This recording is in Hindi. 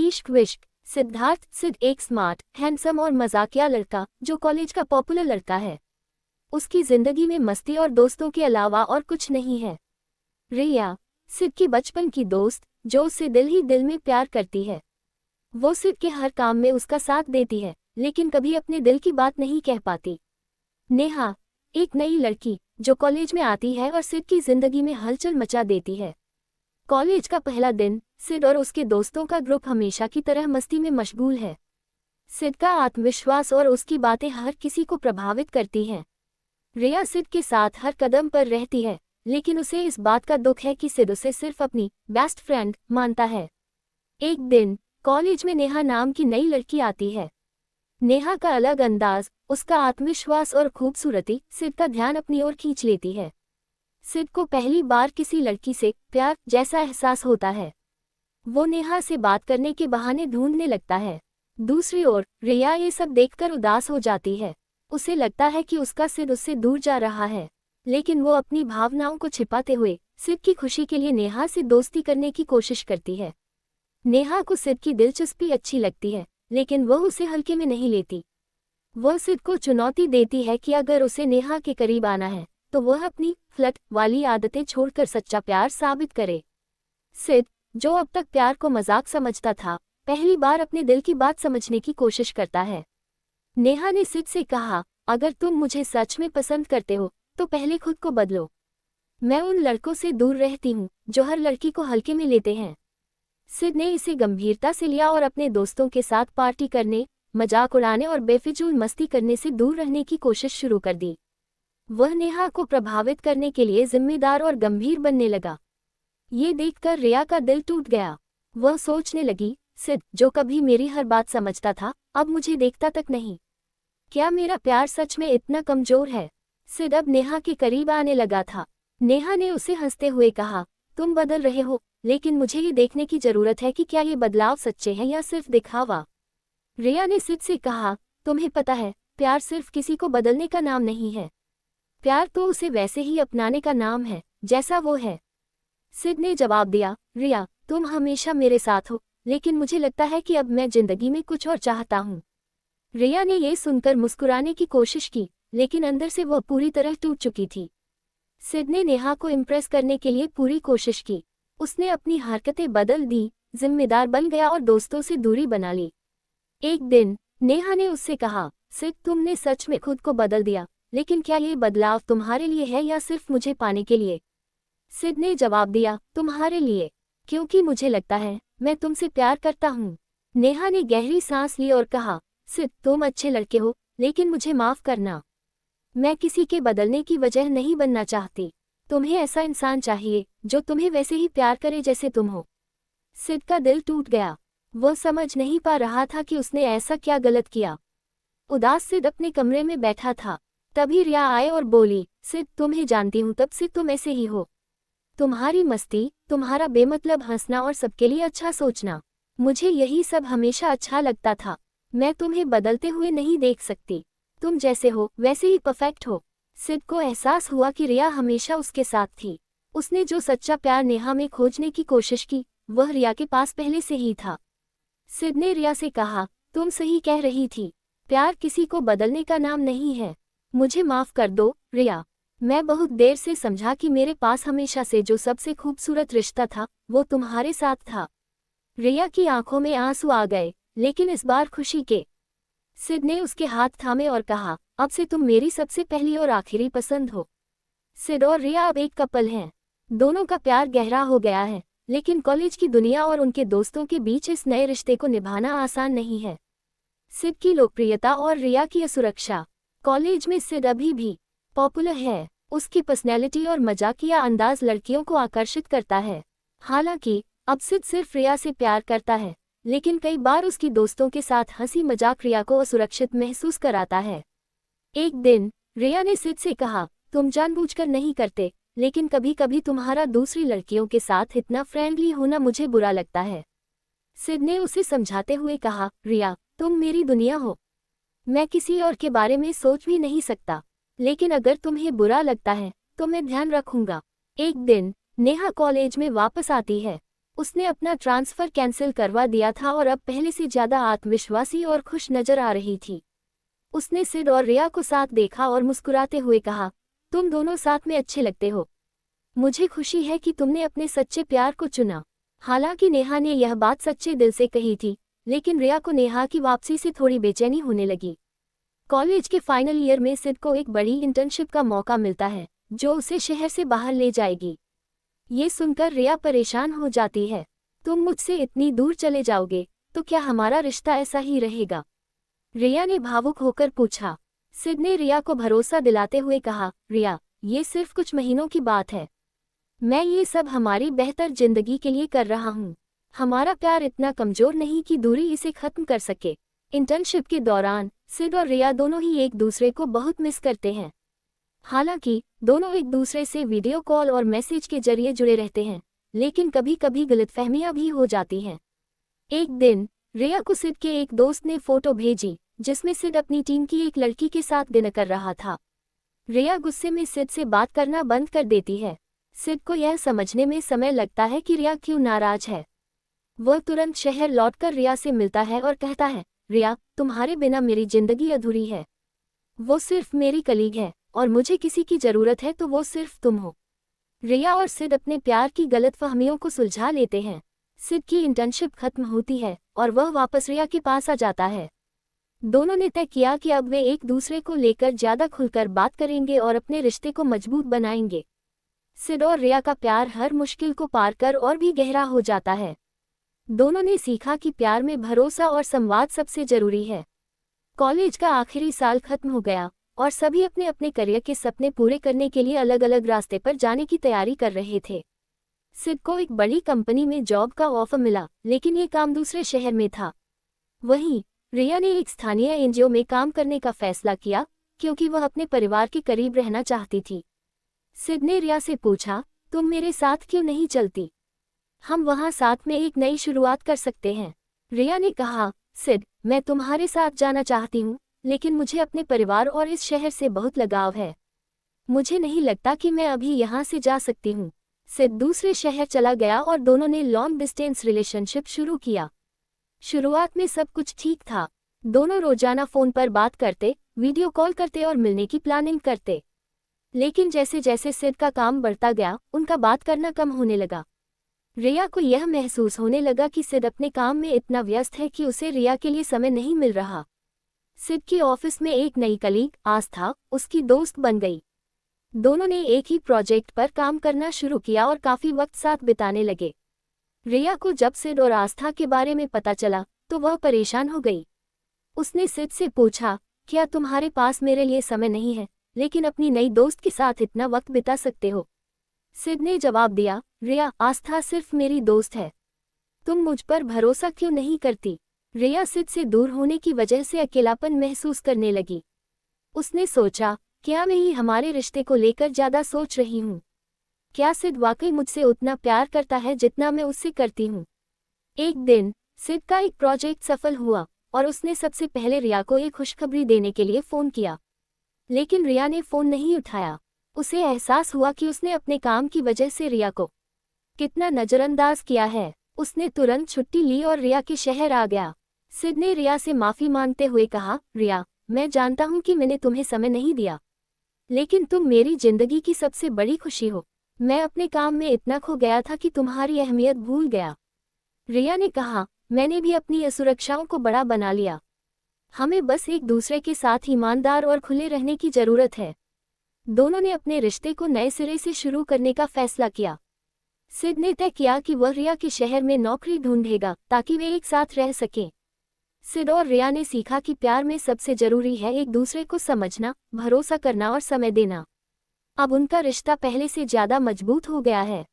इश्क विश्क। सिद्धार्थ सिद्ध एक स्मार्ट, हैंडसम और मजाकिया लड़का जो कॉलेज का पॉपुलर लड़का है। उसकी जिंदगी में मस्ती और दोस्तों के अलावा और कुछ नहीं है। रिया सिद्ध की बचपन की दोस्त जो उससे दिल ही दिल में प्यार करती है। वो सिद्ध के हर काम में उसका साथ देती है, लेकिन कभी अपने दिल की बात नहीं कह पाती। नेहा एक नई लड़की जो कॉलेज में आती है और सिद्ध की जिंदगी में हलचल मचा देती है। कॉलेज का पहला दिन, सिद्ध और उसके दोस्तों का ग्रुप हमेशा की तरह मस्ती में मशगूल है। सिद्ध का आत्मविश्वास और उसकी बातें हर किसी को प्रभावित करती हैं। रिया सिद्ध के साथ हर कदम पर रहती है, लेकिन उसे इस बात का दुख है कि सिद्ध उसे सिर्फ अपनी बेस्ट फ्रेंड मानता है। एक दिन कॉलेज में नेहा नाम की नई लड़की आती है। नेहा का अलग अंदाज, उसका आत्मविश्वास और खूबसूरती सिद्ध का ध्यान अपनी ओर खींच लेती है। सिद्ध को पहली बार किसी लड़की से प्यार जैसा एहसास होता है। वो नेहा से बात करने के बहाने ढूंढने लगता है। दूसरी ओर रिया ये सब देखकर उदास हो जाती है। उसे लगता है कि उसका सिद्ध उससे दूर जा रहा है, लेकिन वो अपनी भावनाओं को छिपाते हुए सिद्ध की खुशी के लिए नेहा से दोस्ती करने की कोशिश करती है। नेहा को सिद्ध की दिलचस्पी अच्छी लगती है, लेकिन वह उसे हल्के में नहीं लेती। वह सिद्ध को चुनौती देती है कि अगर उसे नेहा के करीब आना है तो वह अपनी फ्लर्ट वाली आदतें छोड़कर सच्चा प्यार साबित करे। सिद्ध जो अब तक प्यार को मजाक समझता था, पहली बार अपने दिल की बात समझने की कोशिश करता है। नेहा ने सिद्ध से कहा, अगर तुम मुझे सच में पसंद करते हो तो पहले खुद को बदलो। मैं उन लड़कों से दूर रहती हूँ जो हर लड़की को हल्के में लेते हैं। सिद्ध ने इसे गंभीरता से लिया और अपने दोस्तों के साथ पार्टी करने, मजाक उड़ाने और बेफिजूल मस्ती करने से दूर रहने की कोशिश शुरू कर दी। वह नेहा को प्रभावित करने के लिए जिम्मेदार और गंभीर बनने लगा। ये देखकर रिया का दिल टूट गया। वह सोचने लगी, सिद्ध जो कभी मेरी हर बात समझता था, अब मुझे देखता तक नहीं। क्या मेरा प्यार सच में इतना कमजोर है? सिद्ध अब नेहा के करीब आने लगा था। नेहा ने उसे हंसते हुए कहा, तुम बदल रहे हो, लेकिन मुझे ये देखने की जरूरत है कि क्या ये बदलाव सच्चे हैं या सिर्फ दिखावा। रिया ने सिद्ध से कहा, तुम्हें पता है, प्यार सिर्फ किसी को बदलने का नाम नहीं है। प्यार तो उसे वैसे ही अपनाने का नाम है जैसा वो है। सिद्ध ने जवाब दिया, रिया तुम हमेशा मेरे साथ हो, लेकिन मुझे लगता है कि अब मैं जिंदगी में कुछ और चाहता हूँ। रिया ने यह सुनकर मुस्कुराने की कोशिश की, लेकिन अंदर से वह पूरी तरह टूट चुकी थी। सिद्ध ने नेहा को इम्प्रेस करने के लिए पूरी कोशिश की। उसने अपनी हरकतें बदल दी, जिम्मेदार बन गया और दोस्तों से दूरी बना ली। एक दिन नेहा ने उससे कहा, सिद्ध तुमने सच में खुद को बदल दिया, लेकिन क्या ये बदलाव तुम्हारे लिए है या सिर्फ मुझे पाने के लिए? सिद्ध ने जवाब दिया, तुम्हारे लिए, क्योंकि मुझे लगता है मैं तुमसे प्यार करता हूँ। नेहा ने गहरी सांस ली और कहा, सिद्ध तुम अच्छे लड़के हो, लेकिन मुझे माफ करना। मैं किसी के बदलने की वजह नहीं बनना चाहती। तुम्हें ऐसा इंसान चाहिए जो तुम्हें वैसे ही प्यार करे जैसे तुम हो। सिद्ध का दिल टूट गया। वह समझ नहीं पा रहा था कि उसने ऐसा क्या गलत किया। उदास सिद्ध अपने कमरे में बैठा था। तभी रिया आए और बोली, सिद्ध तुम्हें जानती हूँ तब से तुम ऐसे ही हो। तुम्हारी मस्ती, तुम्हारा बेमतलब हंसना और सबके लिए अच्छा सोचना, मुझे यही सब हमेशा अच्छा लगता था। मैं तुम्हें बदलते हुए नहीं देख सकती। तुम जैसे हो वैसे ही परफेक्ट हो। सिद्ध को एहसास हुआ कि रिया हमेशा उसके साथ थी। उसने जो सच्चा प्यार नेहा में खोजने की कोशिश की, वह रिया के पास पहले से ही था। सिद्ध ने रिया से कहा, तुम सही कह रही थी, प्यार किसी को बदलने का नाम नहीं है। मुझे माफ कर दो रिया। मैं बहुत देर से समझा कि मेरे पास हमेशा से जो सबसे खूबसूरत रिश्ता था वो तुम्हारे साथ था। रिया की आंखों में आंसू आ गए, लेकिन इस बार खुशी के। सिद्ध ने उसके हाथ थामे और कहा, अब से तुम मेरी सबसे पहली और आखिरी पसंद हो। सिद्ध और रिया अब एक कपल हैं। दोनों का प्यार गहरा हो गया है, लेकिन कॉलेज की दुनिया और उनके दोस्तों के बीच इस नए रिश्ते को निभाना आसान नहीं है। सिद्ध की लोकप्रियता और रिया की असुरक्षा। कॉलेज में सिद्ध अभी भी पॉपुलर है। उसकी पर्सनैलिटी और मजाकिया अंदाज लड़कियों को आकर्षित करता है। हालांकि अब सिद्ध सिर्फ रिया से प्यार करता है, लेकिन कई बार उसकी दोस्तों के साथ हंसी मजाक रिया को असुरक्षित महसूस कराता है। एक दिन रिया ने सिद्ध से कहा, तुम जानबूझकर नहीं करते, लेकिन कभी कभी तुम्हारा दूसरी लड़कियों के साथ इतना फ्रेंडली होना मुझे बुरा लगता है। सिद्ध ने उसे समझाते हुए कहा, रिया तुम मेरी दुनिया हो। मैं किसी और के बारे में सोच भी नहीं सकता, लेकिन अगर तुम्हें बुरा लगता है तो मैं ध्यान रखूंगा। एक दिन नेहा कॉलेज में वापस आती है। उसने अपना ट्रांसफ़र कैंसिल करवा दिया था और अब पहले से ज़्यादा आत्मविश्वासी और खुश नज़र आ रही थी। उसने सिड और रिया को साथ देखा और मुस्कुराते हुए कहा, तुम दोनों साथ में अच्छे लगते हो। मुझे खुशी है कि तुमने अपने सच्चे प्यार को चुना। हालांकि नेहा ने यह बात सच्चे दिल से कही थी, लेकिन रिया को नेहा की वापसी से थोड़ी बेचैनी होने लगी। कॉलेज के फाइनल ईयर में सिड को एक बड़ी इंटर्नशिप का मौका मिलता है, जो उसे शहर से बाहर ले जाएगी। ये सुनकर रिया परेशान हो जाती है। तुम मुझसे इतनी दूर चले जाओगे, तो क्या हमारा रिश्ता ऐसा ही रहेगा? रिया ने भावुक होकर पूछा। सिड ने रिया को भरोसा दिलाते हुए कहा, रिया, ये सिर्फ कुछ महीनों की बात है। मैं ये सब हमारी बेहतर जिंदगी के लिए कर रहा हूँ। हमारा प्यार इतना कमजोर नहीं कि दूरी इसे खत्म कर सके। इंटर्नशिप के दौरान सिड और रिया दोनों ही एक दूसरे को बहुत मिस करते हैं। हालांकि दोनों एक दूसरे से वीडियो कॉल और मैसेज के जरिए जुड़े रहते हैं, लेकिन कभी कभी गलतफहमियां भी हो जाती हैं। एक दिन रिया को सिड के एक दोस्त ने फोटो भेजी, जिसमें सिड अपनी टीम की एक लड़की के साथ डिनर कर रहा था। रिया गुस्से में सिड से बात करना बंद कर देती है। सिड को यह समझने में समय लगता है कि रिया क्यों नाराज है। वह तुरंत शहर लौटकर रिया से मिलता है और कहता है, रिया, तुम्हारे बिना मेरी जिंदगी अधूरी है। वो सिर्फ मेरी कलीग है और मुझे किसी की जरूरत है तो वो सिर्फ तुम हो। रिया और सिड अपने प्यार की गलतफहमियों को सुलझा लेते हैं। सिड की इंटर्नशिप खत्म होती है और वह वापस रिया के पास आ जाता है। दोनों ने तय किया कि अब वे एक दूसरे को लेकर ज्यादा खुलकर बात करेंगे और अपने रिश्ते को मजबूत बनाएंगे। सिड और रिया का प्यार हर मुश्किल को पार कर और भी गहरा हो जाता है। दोनों ने सीखा कि प्यार में भरोसा और संवाद सबसे जरूरी है। कॉलेज का आखिरी साल खत्म हो गया और सभी अपने अपने करियर के सपने पूरे करने के लिए अलग अलग रास्ते पर जाने की तैयारी कर रहे थे। सिड को एक बड़ी कंपनी में जॉब का ऑफर मिला, लेकिन ये काम दूसरे शहर में था। वहीं रिया ने एक स्थानीय एनजीओ में काम करने का फैसला किया, क्योंकि वह अपने परिवार के करीब रहना चाहती थी। सिड ने रिया से पूछा, तुम मेरे साथ क्यों नहीं चलती? हम वहां साथ में एक नई शुरुआत कर सकते हैं। रिया ने कहा, सिड, मैं तुम्हारे साथ जाना चाहती हूँ, लेकिन मुझे अपने परिवार और इस शहर से बहुत लगाव है। मुझे नहीं लगता कि मैं अभी यहाँ से जा सकती हूँ। सिड दूसरे शहर चला गया और दोनों ने लॉन्ग डिस्टेंस रिलेशनशिप शुरू किया। शुरुआत में सब कुछ ठीक था। दोनों रोजाना फोन पर बात करते, वीडियो कॉल करते और मिलने की प्लानिंग करते। लेकिन जैसे जैसे सिड का काम बढ़ता गया, उनका बात करना कम होने लगा। रिया को यह महसूस होने लगा कि सिड अपने काम में इतना व्यस्त है कि उसे रिया के लिए समय नहीं मिल रहा। सिड के ऑफिस में एक नई कलीग, आस्था, उसकी दोस्त बन गई। दोनों ने एक ही प्रोजेक्ट पर काम करना शुरू किया और काफी वक्त साथ बिताने लगे। रिया को जब सिड और आस्था के बारे में पता चला, तो वह परेशान हो गई। उसने सिड से पूछा, क्या तुम्हारे पास मेरे लिए समय नहीं है, लेकिन अपनी नई दोस्त के साथ इतना वक्त बिता सकते हो? सिड ने जवाब दिया, रिया, आस्था सिर्फ मेरी दोस्त है। तुम मुझ पर भरोसा क्यों नहीं करती? रिया सिड से दूर होने की वजह से अकेलापन महसूस करने लगी। उसने सोचा, क्या मैं ही हमारे रिश्ते को लेकर ज्यादा सोच रही हूँ? क्या सिड वाकई मुझसे उतना प्यार करता है जितना मैं उससे करती हूँ? एक दिन सिड का एक प्रोजेक्ट सफल हुआ और उसने सबसे पहले रिया को एक खुशखबरी देने के लिए फ़ोन किया। लेकिन रिया ने फ़ोन नहीं उठाया। उसे एहसास हुआ कि उसने अपने काम की वजह से रिया को कितना नज़रअंदाज किया है। उसने तुरंत छुट्टी ली और रिया के शहर आ गया। सिड ने रिया से माफ़ी मांगते हुए कहा, रिया, मैं जानता हूँ कि मैंने तुम्हें समय नहीं दिया, लेकिन तुम मेरी जिंदगी की सबसे बड़ी खुशी हो। मैं अपने काम में इतना खो गया था कि तुम्हारी अहमियत भूल गया। रिया ने कहा, मैंने भी अपनी असुरक्षाओं को बड़ा बना लिया। हमें बस एक दूसरे के साथ ईमानदार और खुले रहने की ज़रूरत है। दोनों ने अपने रिश्ते को नए सिरे से शुरू करने का फैसला किया। सिड ने तय किया कि वह रिया के शहर में नौकरी ढूंढेगा ताकि वे एक साथ रह सकें। सिड और रिया ने सीखा कि प्यार में सबसे जरूरी है एक दूसरे को समझना, भरोसा करना और समय देना। अब उनका रिश्ता पहले से ज्यादा मजबूत हो गया है।